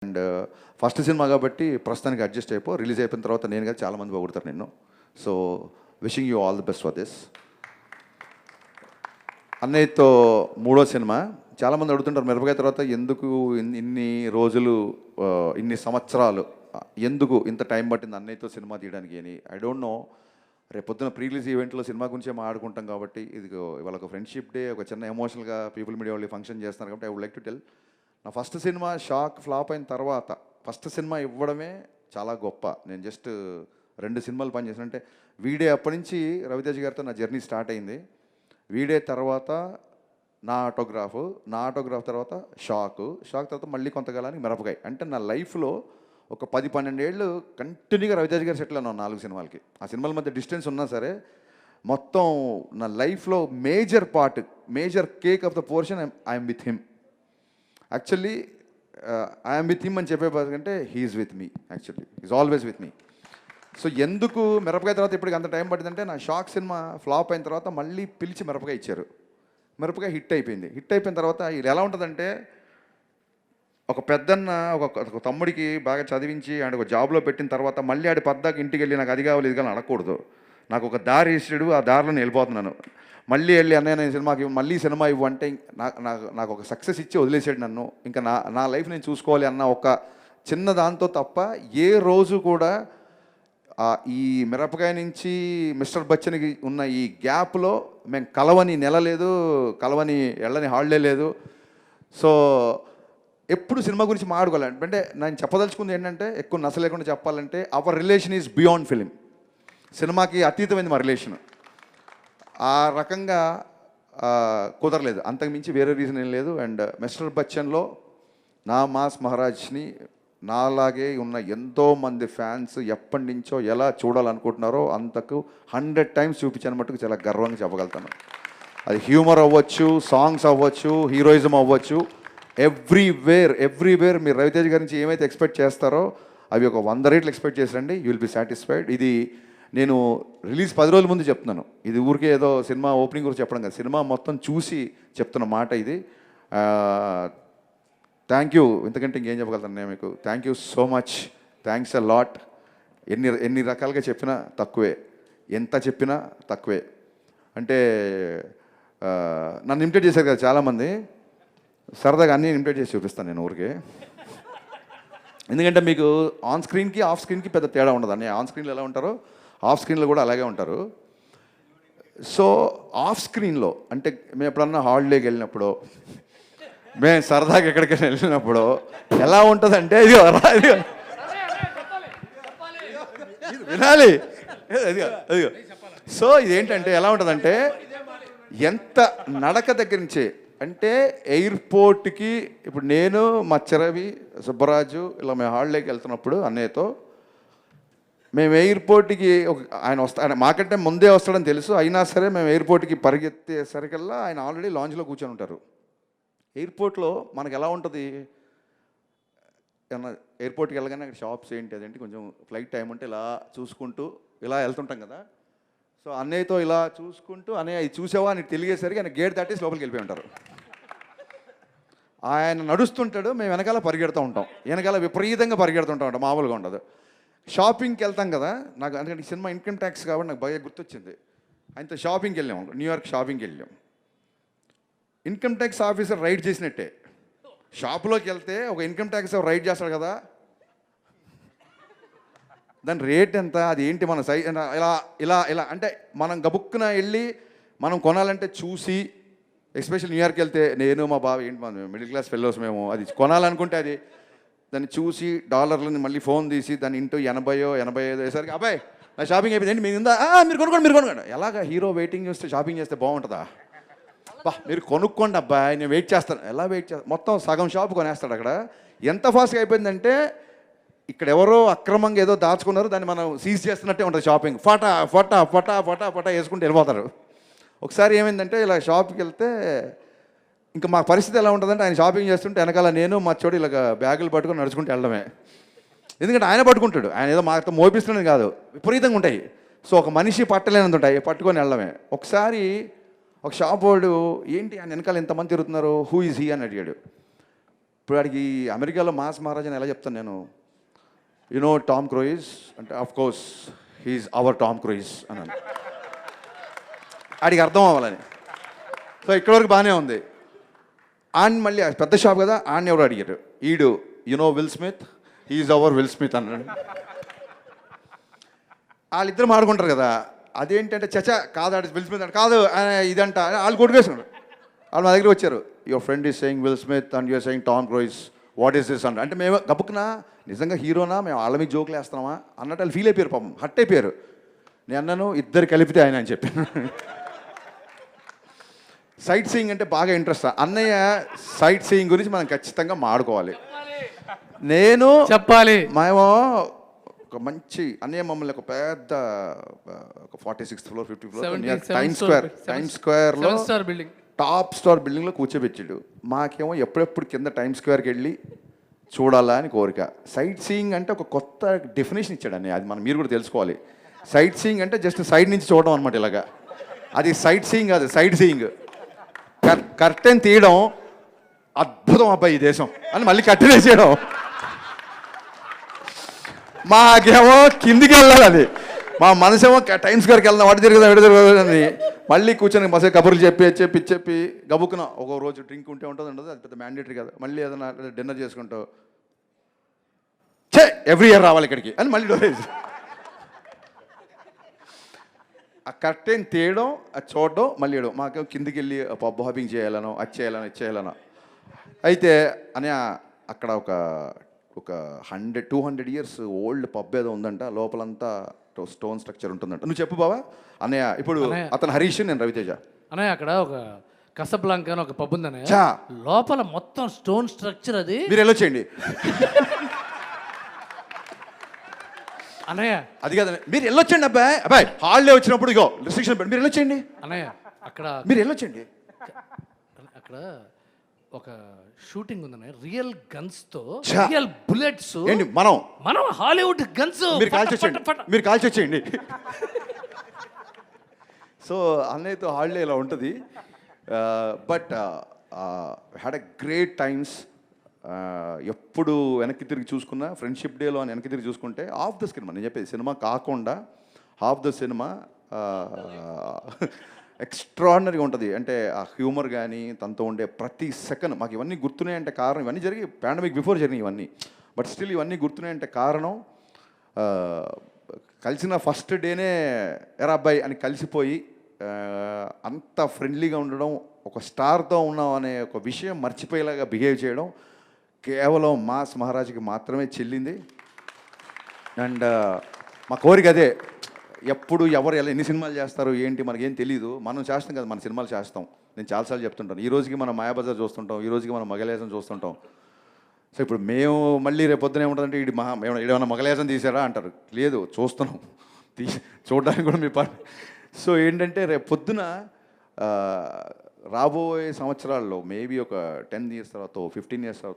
And first cinema కాబట్టి ప్రస్తుతానికి adjust అయిపో, రిలీజ్ అయిపోయిన తర్వాత నేను కదా చాలామంది పొగుడతారు నిన్ను. So wishing you all the best for this. అన్నయ్యతో మూడో సినిమా. చాలామంది అడుగుతుంటారు మిరపకాయ తర్వాత ఎందుకు ఇన్ని రోజులు, ఇన్ని సంవత్సరాలు, ఎందుకు ఇంత టైం పట్టింది అన్నయ్యతో సినిమా తీయడానికి అని. I don't know. రేపొద్దున ప్రీ రిలీజ్ ఈవెంట్లో సినిమా గురించే మాట్లాడుకుంటాం కాబట్టి, ఇది ఇవాళ ఒక ఫ్రెండ్షిప్ డే, ఒక చిన్న ఎమోషనల్గా పీపుల్ మీడియా వాళ్ళు ఫంక్షన్ చేస్తున్నారు కాబట్టి I would like to tell. నా ఫస్ట్ సినిమా షాక్ ఫ్లాప్ అయిన తర్వాత ఫస్ట్ సినిమా ఇవ్వడమే చాలా గొప్ప. నేను జస్ట్ 2 సినిమాలు పనిచేసాను. అంటే వీడే అప్పటి నుంచి రవితేజ్ గారితో నా జర్నీ స్టార్ట్ అయింది. వీడే తర్వాత నా ఆటోగ్రాఫ్ తర్వాత షాక్ తర్వాత మళ్ళీ కొంతకాలానికి మిరపకాయ. అంటే నా లైఫ్లో ఒక 10-12 ఏళ్ళు కంటిన్యూగా రవితేజ్ గారు సెటిల్ అన్నాను 4 సినిమాలకి. ఆ సినిమాల మధ్య డిస్టెన్స్ ఉన్నా సరే మొత్తం నా లైఫ్లో major part, major cake of the portion I'm with him. Actually I'm with him అని చెప్పేకంటే he's with me. Actually is always with me. So ఎందుకు మిరపకాయ తర్వాత ఇప్పటికి అంత టైం పట్టిందంటే, నా షాక్ సినిమా ఫ్లాప్ అయిన తర్వాత మళ్ళీ పిలిచి మిరపకాయ ఇచ్చారు. మిరపకాయ హిట్ అయిపోయింది. హిట్ అయిపోయిన తర్వాత ఇది ఎలా ఉంటుందంటే, ఒక పెద్దన్న ఒక తమ్ముడికి బాగా చదివించి ఆడ ఒక జాబ్లో పెట్టిన తర్వాత మళ్ళీ ఆడి పద్దాకి ఇంటికి వెళ్ళి నాకు అది కావాలి ఇది కావాలి అడగకూడదు. నాకు ఒక దారి ఇస్తాడు, ఆ దారిలో నేను వెళ్ళిపోతున్నాను. మళ్ళీ వెళ్ళి అన్నయ్య నేను సినిమాకి మళ్ళీ సినిమా ఇవ్వు అంటే నాకు ఒక సక్సెస్ ఇచ్చి వదిలేసాడు నన్ను. ఇంకా నా లైఫ్ నేను చూసుకోవాలి అన్న ఒక చిన్న దాంతో తప్ప ఏ రోజు కూడా ఈ మిరపకాయ నుంచి మిస్టర్ బచ్చన్కి ఉన్న ఈ గ్యాప్లో మేము కలవని నెల లేదు, కలవని వెళ్ళని హాలిడే లేదు. సో ఎప్పుడు సినిమా గురించి మాట్లాడుకోవాలి. అంటే నేను చెప్పదలుచుకుంది ఏంటంటే, ఎక్కువ నస లేకుండా చెప్పాలంటే hour relation is beyond film. సినిమాకి అతీతమైంది మా రిలేషన్. ఆ రకంగా కుదరలేదు, అంతకుమించి వేరే రీజన్ ఏం లేదు. అండ్ మిస్టర్ బచ్చన్లో నా మాస్ మహారాజ్ని నాలాగే ఉన్న ఎంతోమంది ఫ్యాన్స్ ఎప్పటి నుంచో ఎలా చూడాలనుకుంటున్నారో అంతకు 100 టైమ్స్ చూపించాను మట్టుకు చాలా గర్వంగా చెప్పగలుగుతాను. అది హ్యూమర్ అవ్వచ్చు, సాంగ్స్ అవ్వచ్చు, హీరోయిజం అవ్వచ్చు, ఎవ్రీవేర్ మీరు రవితేజ్ గారి నుంచి ఏమైతే ఎక్స్పెక్ట్ చేస్తారో అవి ఒక 100 రెట్లు ఎక్స్పెక్ట్ చేసండి. You will be satisfied. ఇది నేను రిలీజ్ 10 రోజుల ముందు చెప్తున్నాను. ఇది ఊరికే ఏదో సినిమా ఓపెనింగ్ గురించి చెప్పడం కాదు, సినిమా మొత్తం చూసి చెప్తున్న మాట ఇది. Thank you. ఇంతకంటే ఇంకేం చెప్పగలుగుతాను నేను మీకు. Thank you so much. Thanks a lot. ఎన్ని రకాలుగా చెప్పినా తక్కువే, ఎంత చెప్పినా తక్కువే. అంటే నన్ను ఇమిటేట్ చేశారు కదా చాలామంది, సరదాగా అన్నీ ఇమిటేట్ చేసి చూపిస్తాను నేను ఊరికే. ఎందుకంటే మీకు ఆన్ స్క్రీన్కి ఆఫ్ స్క్రీన్కి పెద్ద తేడా ఉండదు. అన్నీ ఆన్ స్క్రీన్లో ఎలా ఉంటారో ఆఫ్ స్క్రీన్లో కూడా అలాగే ఉంటారు. సో ఆఫ్ స్క్రీన్లో అంటే మేము ఎప్పుడన్నా హాలిడేకి వెళ్ళినప్పుడు, మేము సరదాగా ఎక్కడికైనా వెళ్ళినప్పుడు ఎలా ఉంటుందంటే, ఇది వినాలి అది. సో ఇదేంటంటే ఎలా ఉంటుందంటే, ఎంత నడక దగ్గర నుంచే అంటే ఎయిర్పోర్ట్కి ఇప్పుడు నేను మా చెరవి సుబ్బరాజు ఇలా మేము హాలిడేకి వెళ్తున్నప్పుడు అన్నయ్యతో, మేము ఎయిర్పోర్ట్కి ఆయన మాకంటే ముందే వస్తాడని తెలుసు, అయినా సరే మేము ఎయిర్పోర్ట్కి పరిగెత్తేసరికల్లా ఆయన ఆల్రెడీ లాంజ్లో కూర్చొని ఉంటారు. ఎయిర్పోర్ట్లో మనకు ఎలా ఉంటుంది, ఏమన్నా ఎయిర్పోర్ట్కి వెళ్ళగానే అక్కడ షాప్స్ ఏంటి అదేంటి కొంచెం ఫ్లైట్ టైం ఉంటే ఇలా చూసుకుంటూ ఇలా వెళ్తుంటాం కదా. సో అన్నయ్యతో ఇలా చూసుకుంటూ, అన్నయ్య ఇది చూసావా అని తెలియజేసరికి ఆయన గేట్ దాటేసి లోపలికి వెళ్ళిపోయి ఉంటారు. ఆయన నడుస్తుంటాడు, మేము వెనకాల పరిగెడుతూ ఉంటాం, వెనకాల విపరీతంగా పరిగెడుతుంటాం, మామూలుగా ఉండదు. షాపింగ్కి వెళ్తాం కదా, నాకు అందుకంటే సినిమా ఇన్కమ్ ట్యాక్స్ కాబట్టి నాకు బాగా గుర్తొచ్చింది. ఆయనతో షాపింగ్కి వెళ్ళాము, న్యూయార్క్ షాపింగ్కి వెళ్ళాం. ఇన్కమ్ ట్యాక్స్ ఆఫీసర్ రైడ్ చేసినట్టే. షాపులోకి వెళ్తే ఒక ఇన్కమ్ ట్యాక్స్ రైడ్ చేస్తాడు కదా, దాని రేట్ ఎంత, అది ఏంటి, మన సైజ్ ఇలా ఇలా ఇలా అంటే మనం గబుక్కున వెళ్ళి మనం కొనాలంటే చూసి, ఎస్పెషల్ న్యూయార్క్ వెళ్తే నేను మా బావ ఏంటి మన మిడిల్ క్లాస్ ఫెలోస్ మేము, అది కొనాలనుకుంటే అది దాన్ని చూసి డాలర్లని మళ్ళీ ఫోన్ తీసి దాన్ని ఇంటూ 80-85 వేసరికి అబ్బాయి నా షాపింగ్ అయిపోయింది ఏంటి మీరు ఉందా, మీరు కొనుక్కోండి. ఎలాగ హీరో వెయిటింగ్ చేస్తే షాపింగ్ చేస్తే బాగుంటుందా, మీరు కొనుక్కోండి అబ్బాయి నేను వెయిట్ చేస్తాను. ఎలా వెయిట్ చేస్తాను, మొత్తం సగం షాప్ కొనేస్తాడు అక్కడ. ఎంత ఫాస్ట్గా అయిపోయిందంటే, ఇక్కడ ఎవరో అక్రమంగా ఏదో దాచుకున్నారు, దాన్ని మనం సీజ్ చేస్తున్నట్టే ఉంటుంది షాపింగ్. ఫటా ఫటా ఫటా ఫటా ఫటా వేసుకుంటూ వెళ్ళిపోతారు. ఒకసారి ఏమైందంటే ఇలా షాప్కి వెళ్తే ఇంకా మా పరిస్థితి ఎలా ఉంటుందంటే, ఆయన షాపింగ్ చేస్తుంటే వెనకాల నేను మా చోటు ఇలాగ బ్యాగులు పట్టుకొని నడుచుకుంటూ వెళ్ళడమే. ఎందుకంటే ఆయన పట్టుకుంటాడు, ఆయన ఏదో మాతో మోపిస్తున్నది కాదు, విపరీతంగా ఉంటాయి. సో ఒక మనిషి పట్టలేనంత ఉంటాయి, పట్టుకొని వెళ్ళడమే. ఒకసారి ఒక షాప్ వాడు ఏంటి ఆయన వెనకాల ఎంతమంది తిరుగుతున్నారు, హూ ఈజ్ హీ అని అడిగాడు. ఇప్పుడు వాడికి అమెరికాలో మాస్ మహారాజ్ అని ఎలా చెప్తాను నేను? యునో టామ్ క్రూయిజ్ అంటే of course he's our Tom Cruise అన్నాను. ఆడికి అర్థం అవ్వాలని. సో ఇక్కడ వరకు బాగానే ఉంది. ఆడిని మళ్ళీ పెద్ద షాప్ కదా, ఆడిని ఎవరు అడిగారు, ఈడు you know Will Smith, he's our Will Smith అన్నాడు. వాళ్ళిద్దరు మాడుకుంటారు కదా, అదేంటంటే చచా కాదు ఆడి విల్ స్మిత్ అంటే కాదు ఇదంట వాళ్ళు కొట్టుకేసుకున్నారు. వాళ్ళు మా దగ్గరికి వచ్చారు, your friend is saying Will Smith and you're saying Tom Cruise, what is this అంటే మేము గబుక్కునా నిజంగా హీరోనా మేము వాళ్ళ మీద జోకులు వేస్తున్నామా అన్నట్టు వాళ్ళు ఫీల్ అయిపోయారు, పాపం హట్ అయిపోయారు. నేను అన్నాను ఇద్దరు కలిపితే ఆయన అని చెప్పాను. సైట్ సీయింగ్ అంటే బాగా ఇంట్రెస్ట్. అన్నయ్య సైట్ సీయింగ్ గురించి మనం ఖచ్చితంగా మాడుకోవాలి. నేను చెప్పాలి మేము ఒక మంచి అన్నయ్య మమ్మల్ని ఒక పెద్ద ఒక 46th floor 50th floor time స్క్వేర్లో టాప్ స్టార్ బిల్డింగ్లో కూర్చోబెట్టాడు. మాకేమో ఎప్పుడెప్పుడు కింద టైమ్ స్క్వేర్కి వెళ్ళి చూడాలా అని కోరిక. సైట్ సీయింగ్ అంటే ఒక కొత్త డెఫినేషన్ ఇచ్చాడు అన్నయ్య, అది మనం మీరు కూడా తెలుసుకోవాలి. సైట్ సీయింగ్ అంటే జస్ట్ సైడ్ నుంచి చూడడం అనమాట ఇలాగా, అది సైట్ సీయింగ్ కాదు, సైట్ సీయింగ్. కర్టెన్ తీయడం అద్భుతం అబ్బాయి ఈ దేశం అని మళ్ళీ కర్టెన్ వేసేయడం. మాకేమో కిందికి వెళ్ళాలి, అది మా మనసేమో టైమ్స్ గారికి వెళ్దాం, వాటి జరుగుతుంది మళ్ళీ కూర్చొని మసే కబుర్లు చెప్పి గబుక్కున ఒక రోజు డ్రింక్ ఉంటే ఉంటుంది ఉండదు, అది పెద్ద మ్యాండేటరీ కదా. మళ్ళీ ఏదైనా డిన్నర్ చేసుకుంటావు, ఎవ్రీ ఇయర్ రావాలి ఇక్కడికి అని మళ్ళీ డోరేజ్. ఆ కర్టెన్ తీయడం, అది చూడడం, మళ్ళీ వేయడం. మాకేమో కిందికి వెళ్ళి పబ్ హాపింగ్ చేయాలనో, అది చేయాలనో. అయితే అని అక్కడ ఒక 100-200 years ఓల్డ్ పబ్ ఏదో ఉందంట, లోపలంతా స్టోన్ స్ట్రక్చర్ ఉంటుందంట. నువ్వు చెప్పు బావా అన్నయ్య. ఇప్పుడు అతను హరీష్, నేను రవితేజ. అన్నయ్య అక్కడ ఒక కసబ్లాంకా అని ఒక పబ్ ఉంది అన్నయ్య, లోపల మొత్తం స్టోన్ స్ట్రక్చర్. అది మీరు వెళ్ళొచ్చేయండి అన్నయ్య. అది కాదు మీరు వెళ్ళొచ్చండి అబ్బాయి హాలిడే వచ్చినప్పుడు ఇగో రిస్ట్రిక్షన్ పెట్టి మీరు వెళ్ళొచ్చేయండి అన్నయ్య. అక్కడ మీరు వెళ్ళొచ్చండి. అక్కడ ఒక షూటింగ్ ఉందన్నయ్య, రియల్ గన్స్ తో, రియల్ బుల్లెట్స్. ఏంటి మనం హాలీవుడ్ గన్స్ మీరు కాల్చి వచ్చేయండి. సో అన్నయ్యతో హాలిడే ఇలా ఉంటుంది. But had a great times. ఎప్పుడు వెనక్కి తిరిగి చూసుకున్నా, ఫ్రెండ్షిప్ డేలో అని వెనక్కి తిరిగి చూసుకుంటే హాఫ్ ద సినిమా, నేను చెప్పేది సినిమా కాకుండా హాఫ్ ద సినిమా ఎక్స్ట్రాడినరీగా ఉంటుంది. అంటే ఆ హ్యూమర్ కానీ తనతో ఉండే ప్రతి సెకండ్ మాకు ఇవన్నీ గుర్తున్నాయంటే కారణం, ఇవన్నీ జరిగి పాండమిక్ బిఫోర్ జరిగినాయి ఇవన్నీ, బట్ స్టిల్ ఇవన్నీ గుర్తున్నాయంటే కారణం కలిసిన ఫస్ట్ డేనే ఎరా అబ్బాయి అని కలిసిపోయి అంత ఫ్రెండ్లీగా ఉండడం, ఒక స్టార్తో ఉన్నాం అనే ఒక విషయం మర్చిపోయేలాగా బిహేవ్ చేయడం కేవలం మాస్ మహారాజ్కి మాత్రమే చెల్లింది. అండ్ మా కోరిక అదే, ఎప్పుడు ఎవరు ఎలా ఎన్ని సినిమాలు చేస్తారు ఏంటి మనకేం తెలీదు, మనం చేస్తాం కదా, మన సినిమాలు చేస్తాం. నేను చాలాసార్లు చెప్తుంటాను, ఈ రోజుకి మనం మాయాబజార్ చూస్తుంటాం, ఈ రోజుకి మనం మగలేసం చూస్తుంటాం. సో ఇప్పుడు మేము మళ్ళీ రేపు పొద్దున ఏముంటుందంటే ఏమైనా మగలేసం తీసారా అంటారు. లేదు, చూస్తున్నాం, చూడడానికి కూడా మీ పని. సో ఏంటంటే రేపు పొద్దున రాబోయే సంవత్సరాల్లో మేబీ ఒక 10 years తర్వాత 15 years తర్వాత